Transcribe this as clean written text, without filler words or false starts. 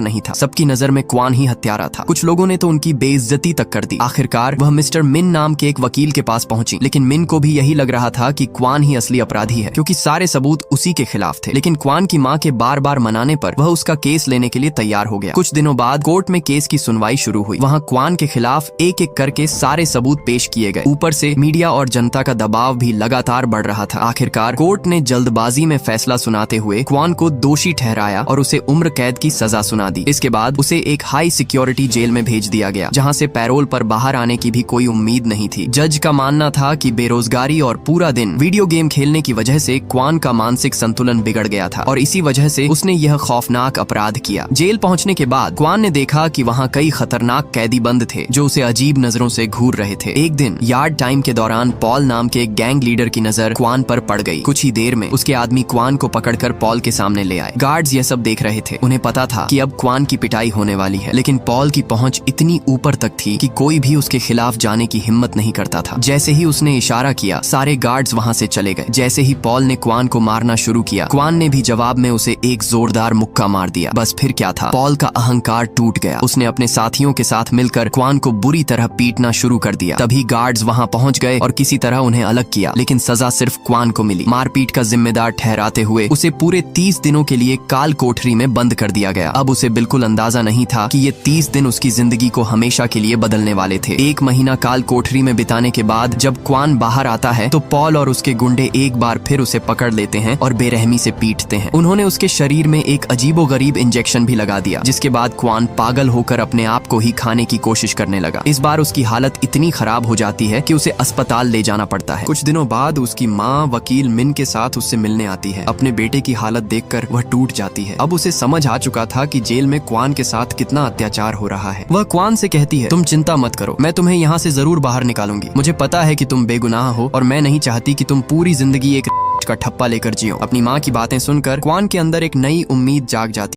नहीं था। सबकी नजर में क्वान ही हत्यारा था। कुछ लोगों ने तो उनकी बेइज्जती तक कर दी। आखिरकार वह मिस्टर मिन नाम के एक वकील के पास पहुंची, लेकिन मिन को भी यही लग रहा था कि क्वान ही असली अपराधी है, क्योंकि सारे सबूत उसी के खिलाफ थे। लेकिन क्वान की मां के बार बार मनाने पर वह उसका केस लेने के लिए तैयार हो गया। कुछ दिनों बाद कोर्ट में केस की सुनवाई शुरू हुई। वहाँ क्वान के खिलाफ एक एक करके सारे सबूत पेश किए गए। ऊपर से मीडिया और जनता का दबाव भी लगातार बढ़ रहा था। आखिरकार कोर्ट ने जल्दबाजी में फैसला सुनाते हुए क्वान को दोषी ठहराया और उसे उम्र कैद की सजा सुना दी। इसके बाद उसे एक हाई सिक्योरिटी जेल में भेज दिया गया, जहां से पैरोल पर बाहर आने की भी कोई उम्मीद नहीं थी। जज का मानना था कि बेरोजगारी और पूरा दिन वीडियो गेम खेलने की वजह से क्वान का मानसिक संतुलन बिगड़ गया था और इसी वजह से उसने यह खौफनाक अपराध किया। जेल पहुंचने के बाद क्वान ने देखा कि वहां कई खतरनाक कैदी बंद थे जो उसे अजीब नजरों से घूर रहे थे। एक दिन यार्ड टाइम के दौरान पॉल नाम के एक गैंग लीडर की नजर क्वान पर पड़ गई। कुछ ही देर में उसके आदमी क्वान को पकड़कर पॉल के सामने ले आए। गार्ड्स यह सब देख रहे थे। उन्हें पता था कि अब क्वान की पिटाई होने वाली है, लेकिन पॉल की पहुंच इतनी ऊपर तक थी कि कोई भी उसके खिलाफ जाने की हिम्मत नहीं करता था। जैसे ही उसने इशारा किया, सारे गार्ड्स वहां से चले गए। जैसे ही पॉल ने क्वान को मारना शुरू किया, क्वान ने भी जवाब में उसे एक जोरदार मुक्का मार दिया। बस फिर क्या था, पॉल का अहंकार टूट गया। उसने अपने साथियों के साथ मिलकर क्वान को बुरी तरह पीटना शुरू कर दिया। तभी गार्ड्स वहां पहुंच गए और किसी तरह उन्हें अलग किया, लेकिन सजा सिर्फ क्वान को मिली। मारपीट का जिम्मेदार ठहराते हुए उसे पूरे 30 दिनों के लिए काल कोठरी में बंद कर दिया गया। अब उसे बिल्कुल अंदाजा नहीं था कि ये 30 दिन उसकी जिंदगी को हमेशा के लिए बदलने वाले थे। एक महीना काल कोठरी में बिताने के बाद जब क्वान बाहर आता है तो पॉल और उसके गुंडे एक बार फिर उसे पकड़ लेते हैं और बेरहमी से पीटते हैं। उन्होंने उसके शरीर में एक अजीबोगरीब इंजेक्शन भी लगा दिया, जिसके बाद क्वान पागल होकर अपने आप को ही खाने की कोशिश करने लगा। इस बार उसकी हालत इतनी खराब हो जाती है कि उसे अस्पताल ले जाना पड़ता है। कुछ दिनों बाद उसकी माँ वकील मिन के साथ उससे मिलने आती है। अपने बेटे की हालत देखकर वह टूट जाती है। अब उसे समझ आ चुका था कि जेल में क्वान के साथ कितना अत्याचार हो रहा है। वह क्वान से कहती है, तुम चिंता मत करो, मैं तुम्हें यहाँ से जरूर बाहर निकालूंगी। मुझे पता है कि तुम बेगुनाह हो और मैं नहीं चाहती कि तुम पूरी जिंदगी एक का ठप्पा लेकर जियो। अपनी माँ की बातें सुनकर क्वान के अंदर एक नई उम्मीद जाग जाती